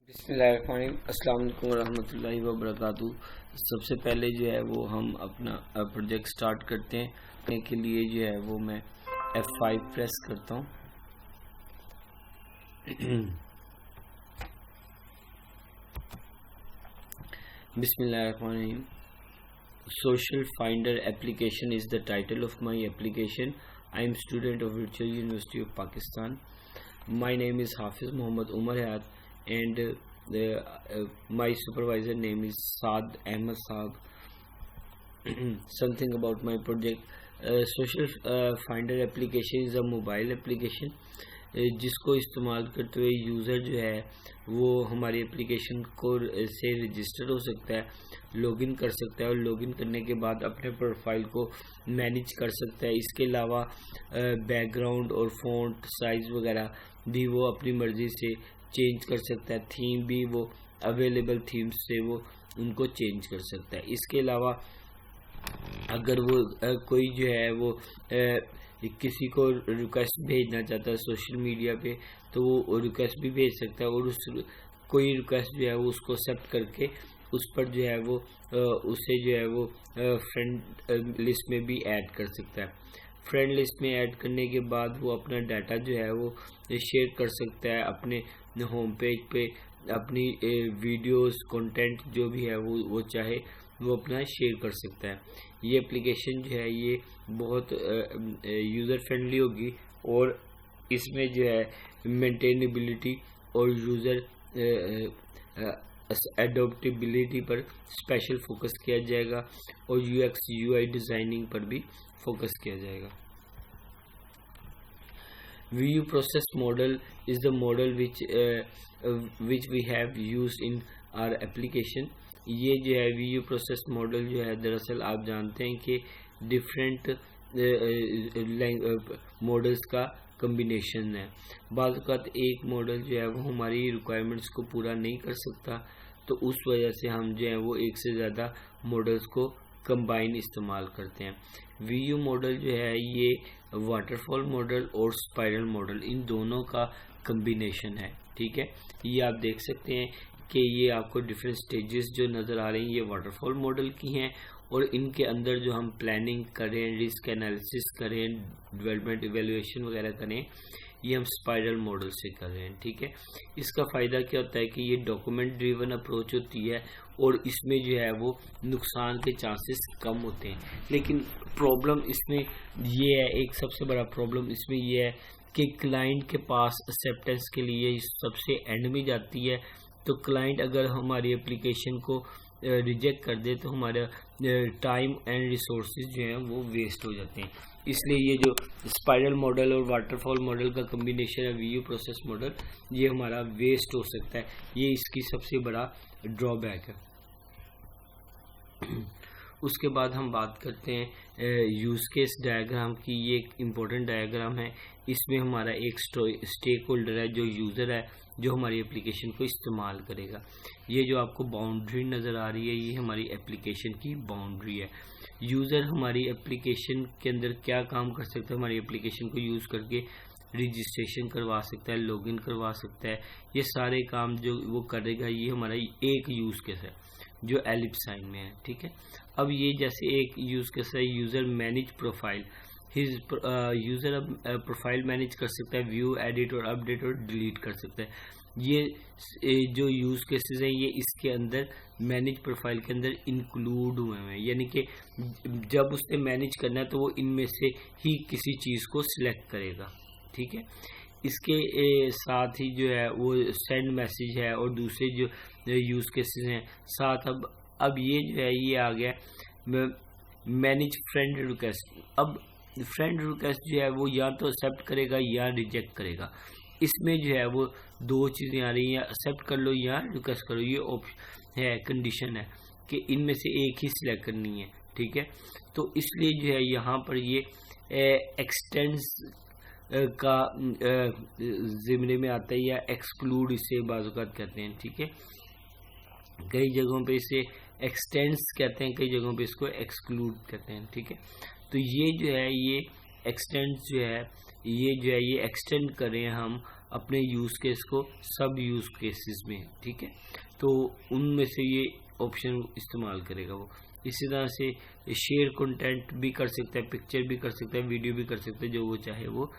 बिस्मिल्लाहिर्रहमानिर्रहीम, अस्सलाम वालेकुम रहमतुल्लाहि व बरकातुहू। सबसे पहले जो है वो हम अपना प्रोजेक्ट स्टार्ट करते हैं। करने के लिए जो है वो मैं F5 प्रेस करता हूँ। बिस्मिल्लाहिर्रहमानिर्रहीम। Social finder application is the title of my application. I am student of virtual university of Pakistan. My name is Hafiz Muhammad Umar Hayat, and my supervisor name is Saad Ahmed Saab. Something about my project. Social Finder application is a mobile application जिसको इस्तेमाल करते हुए user जो है वो हमारी application को से रजिस्टर हो सकता है, लॉगिन कर सकता है और लॉगिन करने के बाद अपने प्रोफाइल को मैनेज कर सकता है। इसके अलावा बैकग्राउंड और फ़ॉन्ट साइज़ वगैरह भी वो अपनी मर्ज़ी से चेंज कर सकता है। थीम भी वो अवेलेबल थीम्स से वो उनको चेंज कर सकता है। इसके अलावा अगर वो कोई जो है वो किसी को रिक्वेस्ट भेजना चाहता है सोशल मीडिया पे, तो वो रिक्वेस्ट भी भेज सकता है और उस कोई रिक्वेस्ट जो है वो उसको एक्सेप्ट करके उस पर जो है वो उसे जो है वो फ्रेंड लिस्ट में भी ऐड कर सकता है। फ्रेंड लिस्ट में ऐड करने के बाद वो अपना डाटा जो है वो शेयर कर सकता है अपने होम पेज पे, अपनी वीडियोस कंटेंट जो भी है वो चाहे वो अपना शेयर कर सकता है। ये एप्लीकेशन जो है ये बहुत यूज़र फ्रेंडली होगी और इसमें जो है मेंटेनेबिलिटी और यूज़र एडोप्टेबिलिटी पर स्पेशल फोकस किया जाएगा और UX UI डिज़ाइनिंग पर भी फोकस किया जाएगा। VU process model is the model which we have used in our application. ये जो है VU प्रोसेस मॉडल जो है दरअसल आप जानते हैं कि डिफरेंट मॉडल्स का कम्बिनेशन है। बाज़ औक़ात एक मॉडल जो है वो हमारी रिक्वायरमेंट्स को पूरा नहीं कर सकता, तो उस वजह से हम जो है वो एक से ज़्यादा मॉडल्स को कंबाइन इस्तेमाल करते हैं। VU मॉडल जो है ये वाटरफॉल मॉडल और स्पाइरल मॉडल इन दोनों का कम्बिनेशन है। ठीक है, ये आप देख सकते हैं कि ये आपको डिफरेंट स्टेजेस जो नज़र आ रही हैं ये वाटरफॉल मॉडल की हैं और इनके अंदर जो हम प्लानिंग करें, रिस्क एनालिसिस करें, डेवलपमेंट इवैल्यूएशन वगैरह करें, ये हम स्पाइरल मॉडल से कर रहे हैं। ठीक है, इसका फ़ायदा क्या होता है कि ये डॉक्यूमेंट ड्रिवन अप्रोच होती है और इसमें जो है वो नुकसान के चांसेस कम होते हैं। लेकिन प्रॉब्लम इसमें ये है, एक सबसे बड़ा प्रॉब्लम इसमें ये है कि क्लाइंट के पास एक्सेप्टेंस के लिए सबसे एंड में जाती है। तो क्लाइंट अगर हमारी एप्लीकेशन को रिजेक्ट कर दे तो हमारा टाइम एंड रिसोर्सेज जो हैं वो वेस्ट हो जाते हैं। इसलिए ये जो स्पाइरल मॉडल और वाटरफॉल मॉडल का कम्बिनेशन है VU प्रोसेस मॉडल, ये हमारा वेस्ट हो सकता है। ये इसकी सबसे बड़ा ड्रॉबैक है। उसके बाद हम बात करते हैं यूज़ केस डायग्राम की। ये एक इम्पोर्टेंट डायग्राम है। इसमें हमारा एक स्टेक होल्डर है जो यूज़र है जो हमारी एप्लीकेशन को इस्तेमाल करेगा। ये जो आपको बाउंड्री नज़र आ रही है ये हमारी एप्लीकेशन की बाउंड्री है। यूज़र हमारी एप्लीकेशन के अंदर क्या काम कर सकता है, हमारी एप्लीकेशन को यूज़ करके रजिस्ट्रेशन करवा सकता है, लॉगिन करवा सकता है, ये सारे काम जो वो करेगा ये हमारा एक यूज़ केस है जो एलिप्स साइन में है। ठीक है, अब ये जैसे एक यूज़ केस है यूज़र मैनेज प्रोफाइल, यूज़र अब प्रोफाइल मैनेज कर सकता है, व्यू, एडिट और अपडेट और डिलीट कर सकता है। ये जो यूज़ केसेस हैं ये इसके अंदर मैनेज प्रोफाइल के अंदर इंक्लूड हुए हैं, यानी कि जब उसने मैनेज करना है तो वो इनमें से ही किसी चीज़ को सिलेक्ट करेगा। ठीक है, इसके साथ ही जो है वो सेंड मैसेज है और दूसरे जो यूज़ केसेस हैं साथ। अब ये जो है ये आ गया मैनेज फ्रेंड रिक्वेस्ट। अब फ्रेंड रिक्वेस्ट जो है वो या तो एक्सेप्ट करेगा या रिजेक्ट करेगा। इसमें जो है वो दो चीज़ें आ रही हैं, एक्सेप्ट कर लो या रिक्वेस्ट करो। ये ऑप्शन है, कंडीशन है कि इनमें से एक ही सिलेक्ट करनी है। ठीक है, तो इसलिए जो है यहाँ पर ये एक्सटेंस का ज़िम्मे में आता है या एक्सक्लूड इसे बाज़ औक़ात कहते हैं। ठीक है, कई जगहों पे इसे एक्सटेंस कहते हैं, कई जगहों पे इसको एक्सक्लूड कहते हैं। ठीक है, तो ये जो है ये एक्सटेंड जो है ये एक्सटेंड करें हम अपने यूज़ केस को सब यूज़ केसेस में, ठीक है। तो उनमें से ये ऑप्शन इस्तेमाल करेगा वो। इसी तरह से शेयर कंटेंट भी कर सकता है, पिक्चर भी कर सकता है, वीडियो भी कर सकता है, जो वो चाहे वो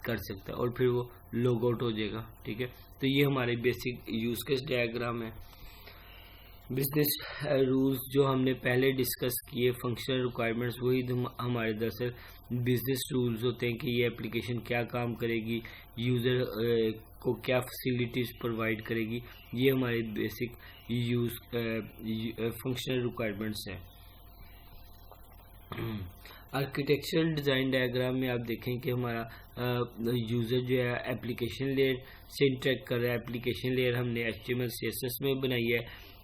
कर सकता है और फिर वो लॉग आउट हो जाएगा, ठीक है। तो ये हमारे बेसिक यूज़ केस डायग्राम है। बिजनेस रूल्स जो हमने पहले डिस्कस किए, फंक्शनल रिक्वायरमेंट्स, वही हमारे दरअसल बिजनेस रूल्स होते हैं कि ये एप्लीकेशन क्या काम करेगी, यूज़र को क्या फैसिलिटीज़ प्रोवाइड करेगी, ये हमारे बेसिक फंक्शनल रिक्वायरमेंट्स हैं। आर्किटेक्चरल डिज़ाइन डायग्राम में आप देखें कि हमारा यूज़र जो है एप्लीकेशन लेयर से इंटरेक्ट कर रहा है। एप्लीकेशन लेयर हमने HTML CSS में बनाई है,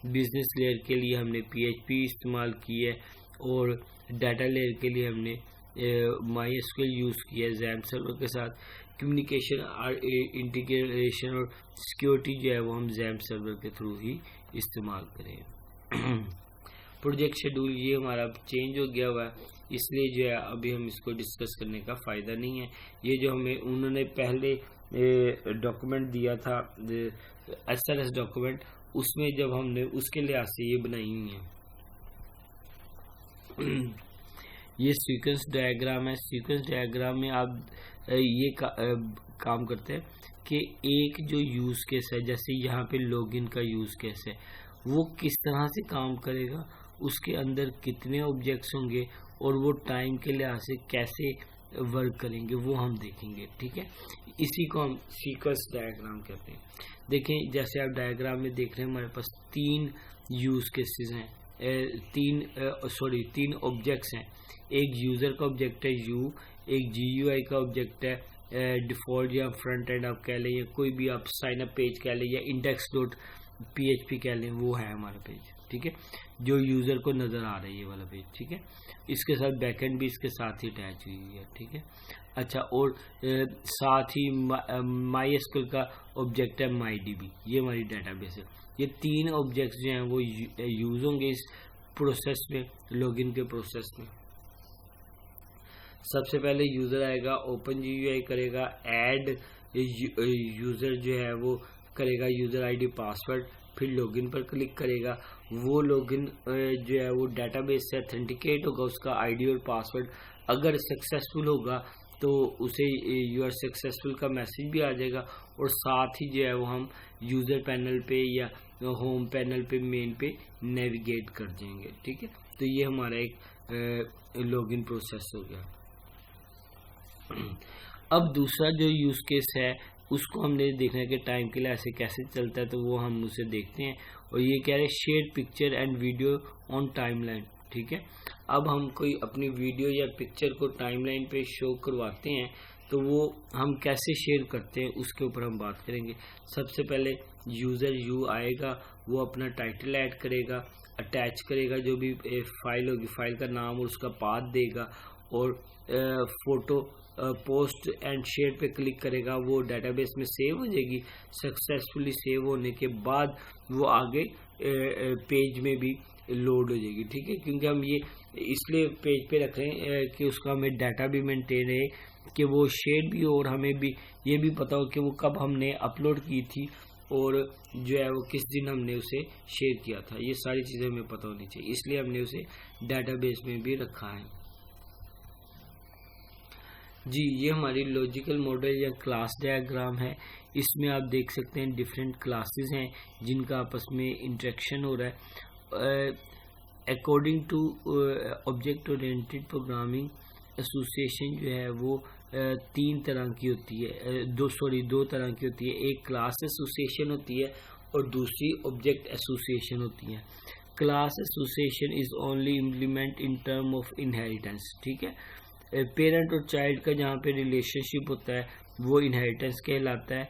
बिजनेस लेयर के लिए हमने PHP इस्तेमाल की है और डाटा लेयर के लिए हमने MySQL यूज़ किया है XAMPP सर्वर के साथ। कम्युनिकेशन और इंटीग्रेशन और सिक्योरिटी जो है वो हम XAMPP सर्वर के थ्रू ही इस्तेमाल करें। प्रोजेक्ट शेड्यूल ये हमारा चेंज हो गया हुआ है, इसलिए जो है अभी हम इसको डिस्कस करने का फ़ायदा नहीं है। ये जो हमें उन्होंने पहले डॉक्यूमेंट दिया था SRS डॉक्यूमेंट, उसमें जब हमने उसके लिहाज से ये बनाई हुई है। ये सीक्वेंस डायग्राम है। सीक्वेंस डायग्राम में आप ये काम करते हैं कि एक जो यूज़ केस है, जैसे यहाँ पे लॉगिन का यूज़ केस है, वो किस तरह से काम करेगा, उसके अंदर कितने ऑब्जेक्ट्स होंगे और वो टाइम के लिहाज से कैसे वर्क करेंगे, वो हम देखेंगे, ठीक है। इसी को हम सीक्वेंस डायग्राम कहते हैं। देखें, जैसे आप डायग्राम में देख रहे हैं, हमारे पास 3 यूज़ केसेस हैं, 3 ऑब्जेक्ट्स हैं। एक यूज़र का ऑब्जेक्ट है यू, एक GUI का ऑब्जेक्ट है डिफ़ॉल्ट या फ्रंट एंड आप कह लें, या कोई भी आप साइन अप पेज कह लें, या index.php कह लें, वो है हमारा पेज, ठीक है, जो यूज़र को नज़र आ रहा है, ये वाला पेज, ठीक है। इसके साथ बैकएंड भी इसके साथ ही अटैच हुई है, ठीक है। अच्छा, और साथ ही MySQL का ऑब्जेक्ट है MyDB, ये हमारी डेटाबेस है। ये 3 ऑब्जेक्ट्स जो हैं वो यूज़ होंगे इस प्रोसेस में, लॉगिन के प्रोसेस में। सबसे पहले यूज़र आएगा, ओपन GUI करेगा, ऐड यूज़र जो है वो करेगा यूज़र ID पासवर्ड, फिर लॉगिन पर क्लिक करेगा। वो लॉगिन जो है वो डेटाबेस से ऑथेंटिकेट होगा, उसका ID और पासवर्ड अगर सक्सेसफुल होगा तो उसे यू आर सक्सेसफुल का मैसेज भी आ जाएगा, और साथ ही जो है वो हम यूज़र पैनल पे या होम पैनल पे, मेन पे नेविगेट कर जाएंगे, ठीक है। तो ये हमारा एक लॉगिन प्रोसेस हो गया। अब दूसरा जो यूज़ केस है उसको हमने देखना है कि टाइम के लिए ऐसे कैसे चलता है, तो वो हम उसे देखते हैं। और ये कह रहे हैं share picture and video on timeline, ठीक है। अब हम कोई अपनी वीडियो या पिक्चर को टाइमलाइन पे शो करवाते हैं, तो वो हम कैसे शेयर करते हैं उसके ऊपर हम बात करेंगे। सबसे पहले यूज़र यू आएगा, वो अपना टाइटल ऐड करेगा, अटैच करेगा जो भी फाइल होगी, फाइल का नाम और उसका पाथ देगा, और फोटो पोस्ट एंड शेयर पे क्लिक करेगा, वो डेटाबेस में सेव हो जाएगी। सक्सेसफुली सेव होने के बाद वो आगे पेज में भी लोड हो जाएगी, ठीक है। क्योंकि हम ये इसलिए पेज पे रख रहे हैं कि उसका हमें डाटा भी मेंटेन रहे, कि वो शेयर भी हो और हमें भी ये भी पता हो कि वो कब हमने अपलोड की थी और जो है वो किस दिन हमने उसे शेयर किया था। ये सारी चीज़ें हमें पता होनी चाहिए, इसलिए हमने उसे डाटाबेस में भी रखा है। जी, ये हमारी लॉजिकल मॉडल या क्लास डायग्राम है। इसमें आप देख सकते हैं डिफरेंट क्लासेस हैं जिनका आपस में इंटरेक्शन हो रहा है। According to object oriented programming association जो है वो 3 तरह की होती है, 2 तरह की होती है। एक क्लास एसोसिएशन होती है और दूसरी ऑब्जेक्ट एसोसिएशन होती है। Class association is only implement in term of inheritance, ठीक है। पेरेंट और चाइल्ड का जहाँ पे रिलेशनशिप होता है वो इनहेरिटेंस कहलाता है,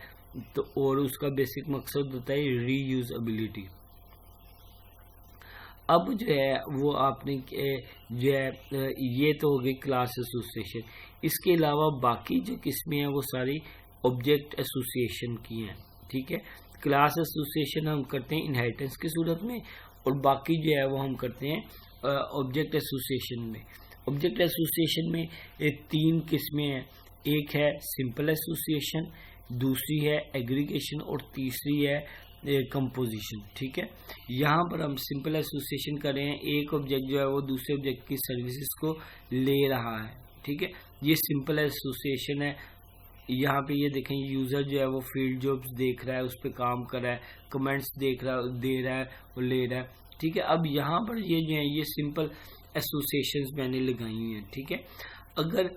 तो और उसका बेसिक मकसद होता है रीयूजबिलिटी। अब जो है वो आपने जो है ये तो हो गई क्लास एसोसिएशन। इसके अलावा बाकी जो किस्में हैं वो सारी ऑब्जेक्ट एसोसिएशन की हैं, ठीक है। क्लास एसोसिएशन हम करते हैं इनहेरिटेंस की सूरत में, और बाकी जो है वो हम करते हैं ऑब्जेक्ट एसोसिएशन में। ऑब्जेक्ट एसोसिएशन में 3 किस्में हैं। एक है सिंपल एसोसिएशन, दूसरी है एग्रीगेशन और तीसरी है कंपोजिशन। ठीक है, यहाँ पर हम सिंपल एसोसिएशन कर रहे हैं, एक ऑब्जेक्ट जो है वो दूसरे ऑब्जेक्ट की सर्विसेज को ले रहा है। ठीक है, ये सिंपल एसोसिएशन है। यहाँ पे ये देखें, यूज़र जो है वो फील्ड जॉब्स देख रहा है, उस पर काम कर रहा है, कमेंट्स देख रहा है, दे रहा है और ले रहा है। ठीक है, अब यहाँ पर ये जो है ये सिंपल एसोसिएशंस मैंने लगाई हुई हैं। ठीक है, अगर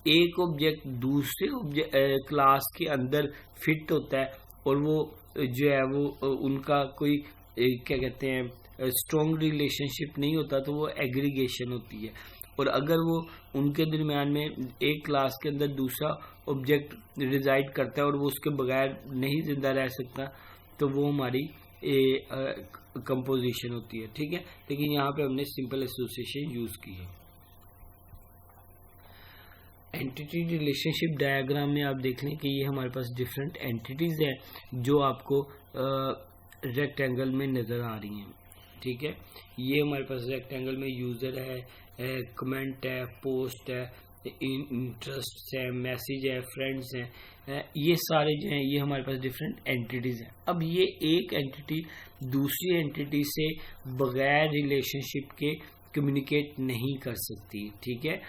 एक ऑब्जेक्ट दूसरे ऑब्जेक्ट क्लास के अंदर फिट होता है और वो जो है वो उनका कोई क्या कहते हैं स्ट्रॉन्ग रिलेशनशिप नहीं होता तो वो एग्रीगेशन होती है। और अगर वो उनके दरमियान में एक क्लास के अंदर दूसरा ऑब्जेक्ट रिजाइड करता है और वो उसके बगैर नहीं जिंदा रह सकता तो वो हमारी कंपोजिशन होती है। ठीक है, लेकिन यहाँ पे हमने सिंपल एसोसिएशन यूज की है। एंटिटी रिलेशनशिप डायग्राम में आप देख लें कि ये हमारे पास डिफरेंट एंटिटीज है जो आपको रेक्टेंगल में नज़र आ रही हैं। ठीक है, ये हमारे पास रेक्टेंगल में यूज़र है, कमेंट है, पोस्ट है, इंटरेस्ट है, मैसेज है, फ्रेंड्स हैं, ये सारे जो हैं ये हमारे पास डिफरेंट एंटिटीज़ हैं। अब ये एक एंटिटी दूसरी एंटिटी से बगैर रिलेशनशिप के कम्युनिकेट नहीं कर सकती। ठीक है,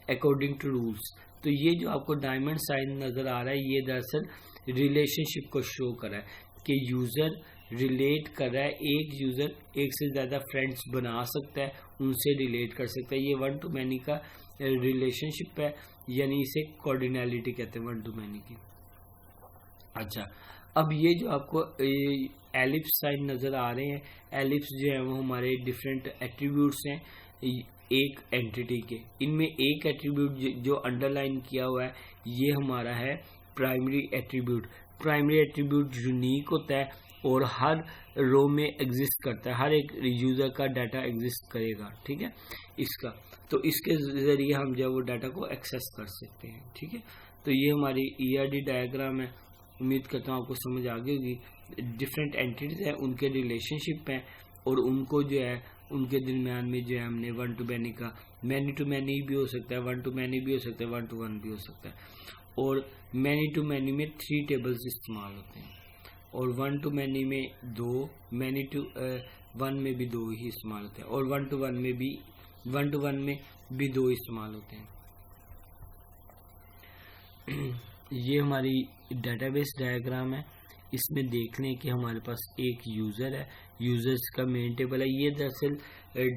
अकॉर्डिंग टू रूल्स। तो ये जो आपको डायमंड साइन नज़र आ रहा है ये दरअसल रिलेशनशिप को शो कर रहा है कि यूज़र रिलेट कर रहा है, एक यूज़र एक से ज़्यादा फ्रेंड्स बना सकता है, उनसे रिलेट कर सकता है। ये वन टू मैनी का रिलेशनशिप है, यानी इसे कोऑर्डिनैलिटी कहते हैं वन टू मैनी की। अच्छा, अब ये जो आपको एलिप्स साइन नज़र आ रहे हैं, एलिप्स जो है वो हमारे डिफरेंट एट्रीब्यूट्स हैं एक एंटिटी के। इनमें एक एट्रीब्यूट जो अंडरलाइन किया हुआ है ये हमारा है primary attribute. Primary attribute unique होता है और हर रो में एग्जिस्ट करता है, हर एक यूज़र का डाटा एग्जिस्ट करेगा। ठीक है, इसका तो इसके ज़रिए हम जो वो डाटा को एक्सेस कर सकते हैं। ठीक है, तो ये हमारी ERD डायग्राम है। उम्मीद करता हूँ आपको समझ आ गई होगी। डिफरेंट एंटिटीज हैं, उनके रिलेशनशिप हैं और उनको जो है उनके दरमियान में जो है हमने वन टू मैनी का, मैनी टू मैनी भी हो सकता है, वन टू मैनी भी हो सकता है, वन टू वन भी हो सकता है। और मैनी टू मैनी में 3 टेबल्स इस्तेमाल होते हैं और वन टू मैनी में 2, मैनी टू वन में भी 2 ही इस्तेमाल होते हैं और वन टू वन में भी 2 इस्तेमाल होते हैं। ये हमारी डेटाबेस डायग्राम है। इसमें देख लें कि हमारे पास एक यूज़र है, यूज़र्स का मेन टेबल है। ये दरअसल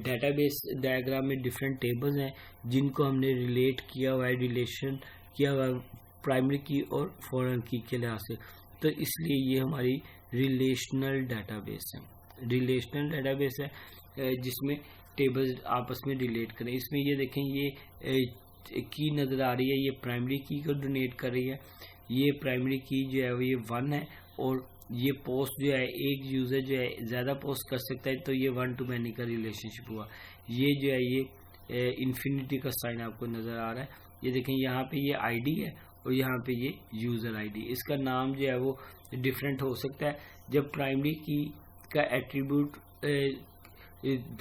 डेटाबेस डायग्राम में डिफरेंट टेबल्स हैं जिनको हमने रिलेट किया हुआ है, रिलेशन किया हुआ है प्राइमरी की और फॉरेन की के लिहाज से, तो इसलिए ये हमारी रिलेशनल डेटाबेस है। रिलेशनल डेटाबेस है जिसमें टेबल्स आपस में रिलेट करें। इसमें ये देखें, ये की नज़र आ रही है, ये प्राइमरी की को डोनेट कर रही है। ये प्राइमरी की जो है वो ये 1 है और ये पोस्ट जो है एक यूज़र जो है ज़्यादा पोस्ट कर सकता है, तो ये वन टू मैनी का रिलेशनशिप हुआ। ये जो है ये इन्फिनिटी का साइन आपको नज़र आ रहा है। ये देखें, यहाँ पे ये आईडी है और यहाँ पे ये यूज़र आईडी। इसका नाम जो है वो डिफरेंट हो सकता है। जब प्राइमरी की का एट्रीब्यूट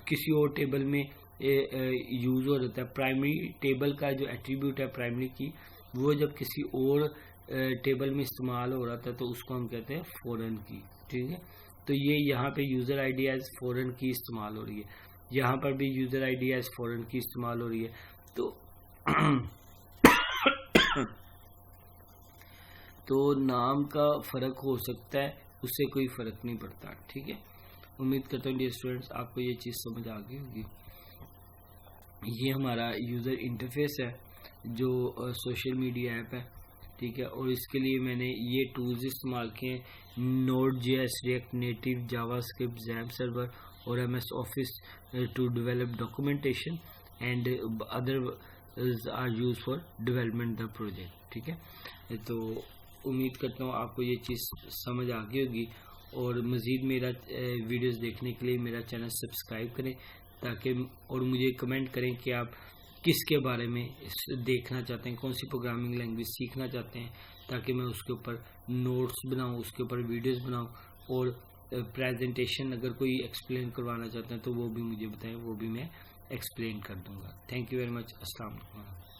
किसी और टेबल में यूज़ हो जाता है, प्राइमरी टेबल का जो एट्रीब्यूट है प्राइमरी की वो जब किसी और टेबल में इस्तेमाल हो रहा था तो उसको हम कहते हैं फॉरेन की। ठीक है, तो ये यहाँ पे यूज़र आईडी एज फॉरेन की इस्तेमाल हो रही है, यहाँ पर भी यूज़र आईडी एज फॉरेन की इस्तेमाल हो रही है। तो नाम का फ़र्क हो सकता है, उससे कोई फ़र्क नहीं पड़ता। ठीक है, उम्मीद करता हूँ डियर स्टूडेंट्स आपको ये चीज़ समझ आ गई होगी। ये हमारा यूज़र इंटरफेस है जो सोशल मीडिया ऐप है। ठीक है, और इसके लिए मैंने ये टूल्स इस्तेमाल किए हैं, Node.js, React Native, JavaScript, XAMPP server और MS Office to develop documentation and others are used for development the project। ठीक है, तो उम्मीद करता हूँ आपको ये चीज़ समझ आ गई होगी और मज़ीद मेरा वीडियोस देखने के लिए मेरा चैनल सब्सक्राइब करें ताकि, और मुझे कमेंट करें कि आप किसके बारे में देखना चाहते हैं, कौन सी प्रोग्रामिंग लैंग्वेज सीखना चाहते हैं, ताकि मैं उसके ऊपर नोट्स बनाऊं, उसके ऊपर वीडियोस बनाऊं और प्रेजेंटेशन अगर कोई एक्सप्लेन करवाना चाहते हैं तो वो भी मुझे बताएं, वो भी मैं एक्सप्लेन कर दूंगा। Thank you very much. अस्सलाम वालेकुम।